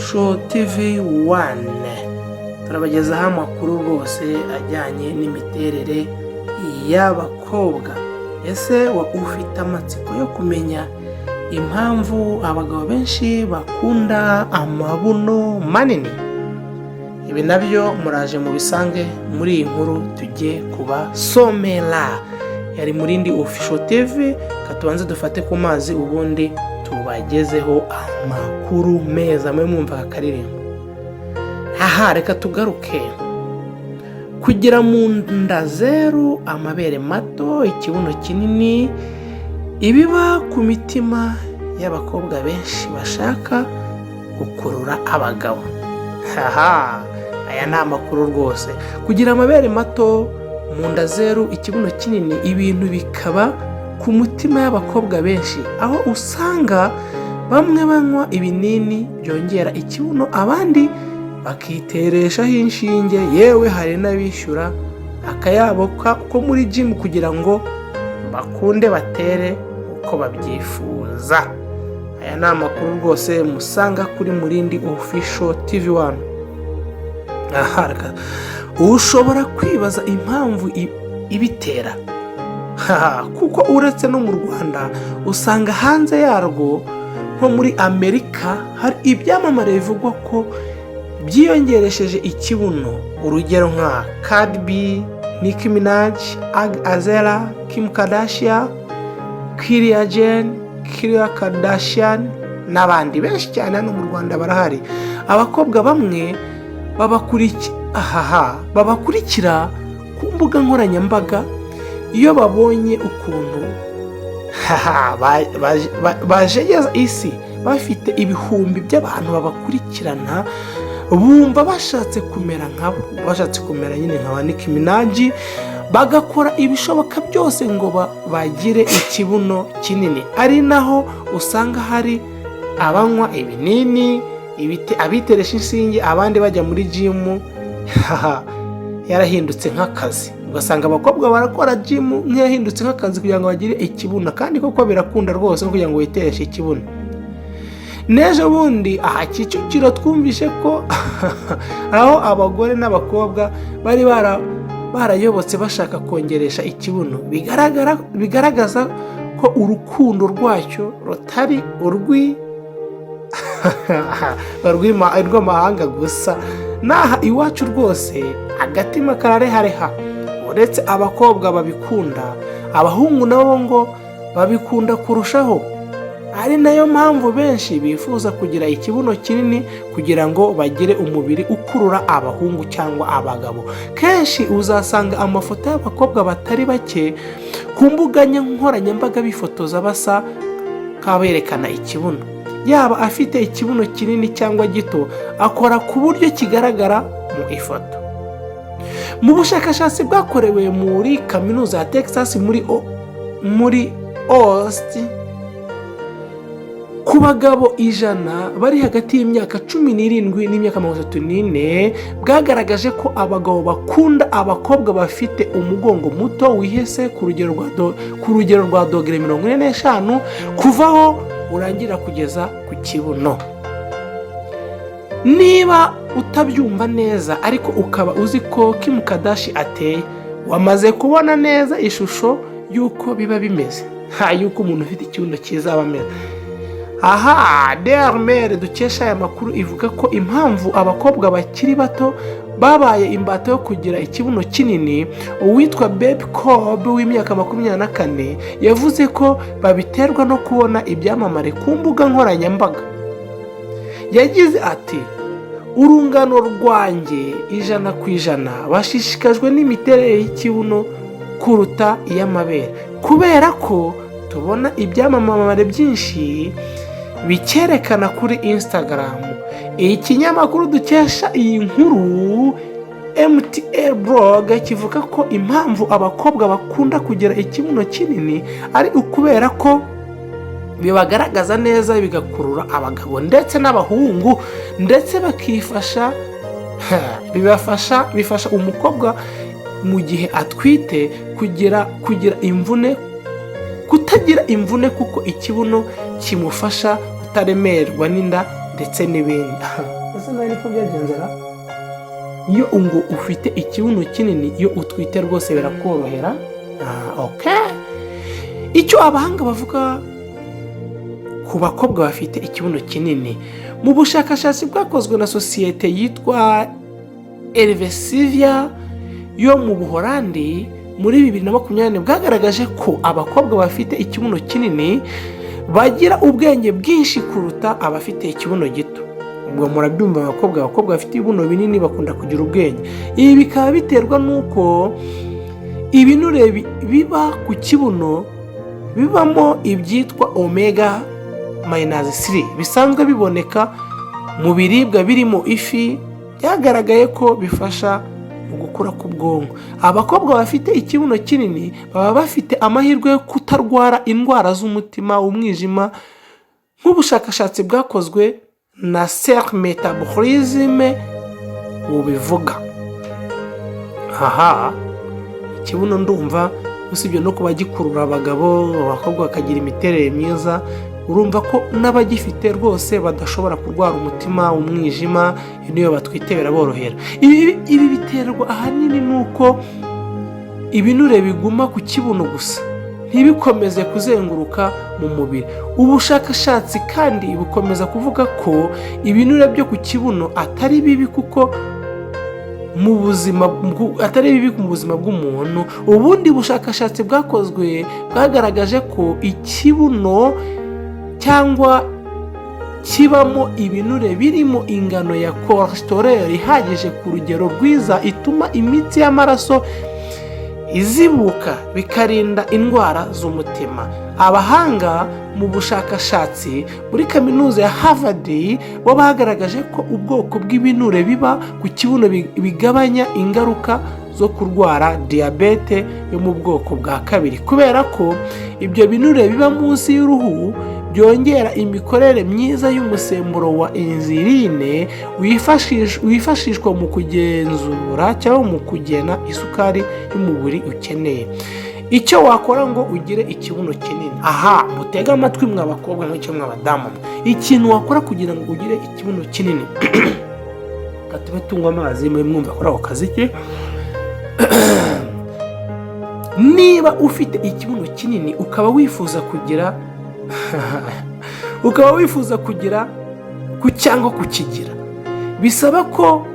Official TV 1 turabagezaho amakuru rwose ajyanye n'imiterere y'abakobwa. Ese ufite amatsiko yo kumenya impamvu abagabo benshi bakunda amabuno manini? Ibi nabyo muraje mu bisange muri iyi nkuru tujye kubasomera. Yari Murindi Official TV, katubanze dufate ku mazi ubundi tubagezeho amakuru meza. Mwe mwumva akaririmbo. Reka tugaruke. Kugira mu nda zeru, amabere mato, ikibuno kinini, ibiba ku mitima y'abakobwa benshi bashaka gukurura abagabo. Aya ni amakuru rwose. Kugira amabere mato, mu nda zeru, ikibuno kinini, ibintu bikaba ku mutima y'abakobwa benshi, aho usanga bamwe banywa ibinini byongera ikibuno, abandi bakitereshaho inshinge, yewe hari n'abishyura akayabo ko muri gym kugira ngo bakunde batere uko babyifuza. Aya ni amakuru rwose musanga kuri Murindi Official TV 1. Ushobora kwibaza impamvu ibitera, kuko uretse no mu Rwanda usanga hanze yarwo nko muri Amerika hari ibyamamare bivugwa ko byiyongeresheje ikibuno. Urugero nka Cardi B, Nicki Minaj, Azera, Kim Kardashian, Kylie Jenner, Kylie Kardashian n'abandi benshi cyane hano mu Rwanda barahari. Abakobwa bamwe babakurikira ku mbuga nkoranyambaga, iyo babonye ukuntu bajegeza isi bafite ibihumbi by'abantu babakurikirana, bumva bashatse kumera nkabo, bashatse kumera nyine nka ba Nicki Minaj, bagakora ibishoboka byose ngo bagire ikibuno kinini. Ari naho usanga hari abanywa ibinini, abiteresha inshinge, abandi bajya muri gym. Yarahindutse nk'akazi, ugasanga abakobwa barakora gym nk'iyahindutse nk'akazi kugira ngo bagire ikibuno, kandi koko birakunda rwose kugira ngo witereshe ikibuno. Nejo bundi Kicukiro twumvishe ko aho abagore n'abakobwa bari barayobotse bashaka kongeresha ikibuno, bigaragaza ko urukundo rwacyo rutari rw'amahanga gusa. Naha iwacu rwose agatima kararehareha. Uretse abakobwa babikunda, abahungu nabo ngo babikunda kurushaho. Ari nayo mpamvu benshi bifuza kugira ikibuno kinini kugira ngo bagire umubiri ukurura abahungu cyangwa abagabo. Kenshi uzasanga amafoto y'abakobwa batari bake ku mbuga nkoranyambaga bifotoza basa kaberekana ikibuno. Yaba afite ikibuno kinini cyangwa gito, akora ku buryo kigaragara mu ifoto. Mu bushakashatsi bwakorewe muri kaminuza ya Texas muri Austin, ku bagabo 100 bari hagati y'imyaka 17 n'imyaka 34, bwagaragaje ko abagabo bakunda abakobwa bafite umugongo muto wihese ku rugero rwa dogere 45 kuvaho urangira kugeza ku kibuno. Niba utabyumva neza ariko ukaba uzi ko Kim Kardashian ateye, wamaze kubona neza ishusho y'uko biba bimeze, y'uko umuntu ufite ikibuno cyiza aba ameze. Dermere dukesha aya makuru ivuga ko impamvu abakobwa bakiri bato babaye imbata yo kugira ikibuno kinini, uwitwa Babe Cobb w'imyaka 24 yavuze ko babiterwa no kubona ibyamamare ku mbuga nkoranyambaga. Yagize ati, urungano rwanjye 100% bashishikajwe n'imiterere y'ikibuno kuruta iy'amabere, kubera ko tubona ibyamamare byinshi bikerekana kuri Instagram. Ikinyamakuru dukesha iyi nkuru MTL blog kivuga ko impamvu abakobwa bakunda kugira ikibuno kinini ari ukubera ko bibagaragaza neza, bigakurura abagabo ndetse n'abahungu, ndetse bifasha umukobwa mu gihe atwite kutagira imvune kuko ikibuno kimufasha kutaremerwa n'inda ndetse n'ibindi. Ese nawe niko byagenzera? Iyo ngo ufite ikibuno kinini, iyo utwite rwose birakorohera. Icyo abahanga bavuga ku bakobwa bafite ikibuno kinini, mu bushakashatsi bwakozwe na sosiyete yitwa Elsevier yo mu Buholandi muri 2020 bwagaragaje ko abakobwa bafite ikibuno kinini bagira ubwenge bwinshi kuruta abafite ikibuno gito. Ubwo murabyumva, abakobwa bafite ibibuno binini bakunda kugira ubwenge. Ibi bikaba biterwa n'uko ibinure biba ku kibuno bibamo ibyitwa omega -3 bisanzwe biboneka mu biribwa birimo ifi. Byagaragaye ko bifasha mu gukura k'ubwonko. Abakobwa bafite ikibuno kinini baba bafite amahirwe yo kutarwara indwara z'umutima, umwijima, nk'ubushakashatsi bwakozwe na Ser Metabolism bubivuga. Ikibuno ndumva usibye no kuba gikurura abakobwa bakagira imiterere myiza, urumva ko n'abagifite rwose badashobora kurwara umutima, umwijima, niyo batwite biraborohera. Ibi biterwa ahanini nuko ibinure biguma ku kibuno gusa, ntibikomeze kuzenguruka mu mubiri. Ubushakashatsi kandi bukomeza kuvuga ko ibinure byo ku kibuno atari bibi kuko mu buzima bw'umuntu. Ubundi bushakashatsi bwakozwe bwagaragaje ko ikibuno cyangwa kibamo ibinure birimo ingano ya cholesterol ihagije ku rugero rwiza, ituma imitsi y'amaraso izibuka, bikarinda indwara z'umutima. Abahanga mu bushakashatsi muri kaminuza ya Harvard bo bagaragaje ko ubwoko bw'ibinure biba ku kibuno bigabanya ingaruka zo kurwara diyabete yo mu bwoko bwa 2, kubera ko ibyo binure biba munsi y'uruhu byongera imikorere myiza y'umusemburo wa insuline wifashishwa mu kugenzura cyangwa mu kugena isukari y'umubiri ukeneye. Icyo wakora ngo ugire ikibuno kinini, mutega amatwi mwa bakobwa n'icyo mwa badamu, ikintu wakora kugira ngo ugire ikibuno kinini, katube tunywa amazi muri mwumva kuri ako kazi ke. Niba ufite ikibuno kinini ukaba wifuza kugira cyangwa kukigira, bisaba ko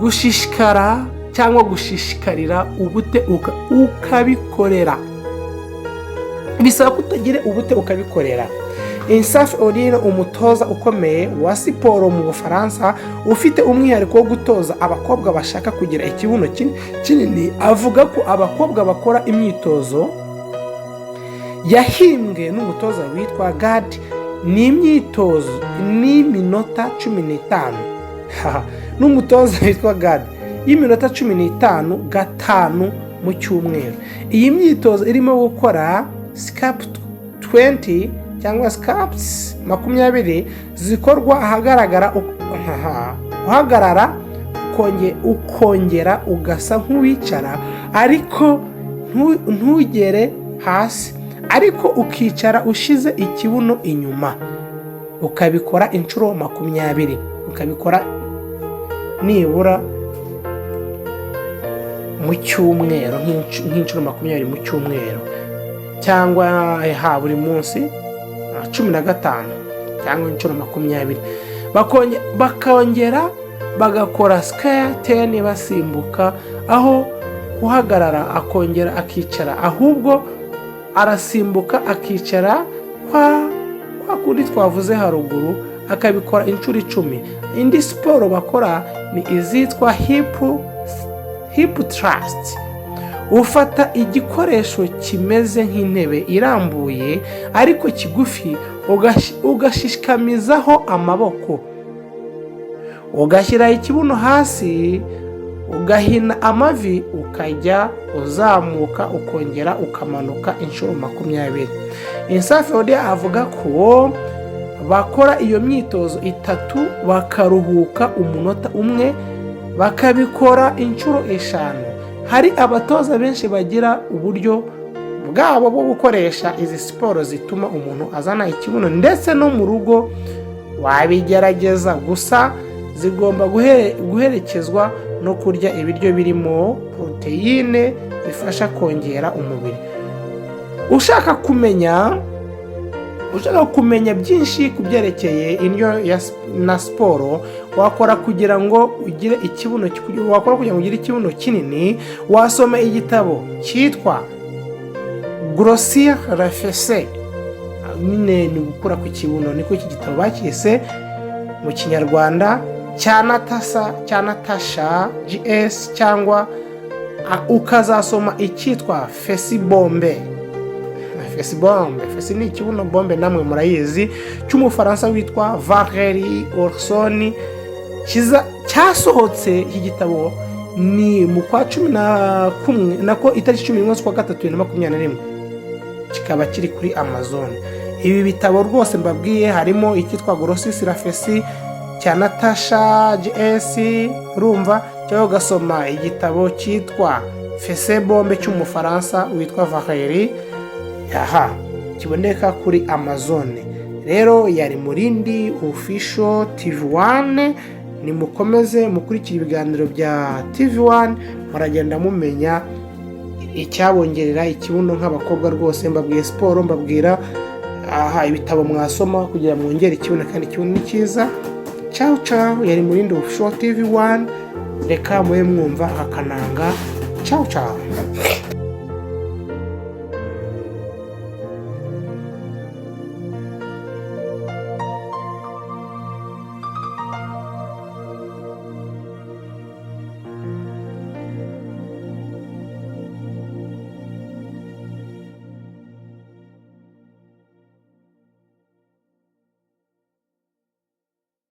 gushishikara cyangwa gushishikarira ubute ukabikorera. Bisaba kutagira ubute ukabikorera. Insafi Orire, umutoza ukomeye wa siporo mu Bufaransa ufite umwihariko wo gutoza abakobwa bashaka kugira ikibuno kinini, avuga ko abakobwa bakora imyitozo yahimbwe n'umutoza witwa Gad n'imyitozo n'iminota 15 n'umutoza witwa Gad y'iminota 15 mu cyumweru. Iyi myitozo irimo gukora scap 20 cyangwa scaps 20 zikorwa ahagaragara, uhagarara ukongera ugasa nk'uwicara ariko ntugere hasi, ariko ukicara ushize ikibuno inyuma. Ukabikora inshuro 20, ukabikora nibura mu cyumweru, nk'inshuro 20 mu cyumweru, cyangwa buri munsi 15 cyangwa inshuro 20. Bakongera bagakora square 10 basimbuka, aho guhagarara akongera akicara, ahubwo arasimbuka akicara kwa kundi twavuze haruguru, akabikora inshuro 10. Indi siporo bakora ni izitwa hip thrust. Ufata igikoresho kimeze nk'intebe irambuye ariko kigufi, ugashishikamizaho amaboko, ugashyira ikibuno hasi, ugahina amavi, ukajya uzamuka ukongera ukamanuka inshuro 20. Insafi Orire avuga ko bakora iyo myitozo 3 bakaruhuka umunota umwe, bakabikora inshuro 5. Hari abatoza benshi bagira uburyo bwabo bwo gukoresha izi siporo zituma umuntu azana ikibuno, ndetse no mu rugo wabigerageza, gusa zigomba guherekezwa no kurya ibiryo birimo poroteyine zifasha kongera umubiri. Ushaka kumenya byinshi ku byerekeye indyo na siporo wakora kugira ngo ugire ikibuno kinini, wasoma igitabo cyitwa Grossir les fesses, nyine ni gukura ku kibuno, niko iki gitabo bakise mu kinyarwanda, cya Natasha GS, cyangwa ukazasoma icyitwa Fesi Bombe. Fesi ni ikibuno, bombe namwe murayizi, cy'umufaransa witwa Valérie Orson. Cyasohotse iki gitabo ni mu kwa 11 nako itariki 11 z'ukwa gatatu 2021, kikaba kiri kuri Amazon. Ibi bitabo rwose mbabwiye harimo icyitwa Grossir les fesses cya Natasha GS, urumva, cyangwa ugasoma igitabo cyitwa Fesi Bombe cy'umufaransa witwa Valérie, kiboneka kuri Amazon. Rero yari Murindi Official TV1, nimukomeze mukurikira ibiganiro bya TV1, muragenda mumenya icyabongerera ikibuno nk'abakobwa. Rwose mbabwiye siporo, mbabwira ibitabo mwasoma kugira mwongere ikibuno, kandi ikibuno ni cyiza. Ciao ciao, yari Murindi Official TV1, reka mube mwumva akananga. Ciao ciao.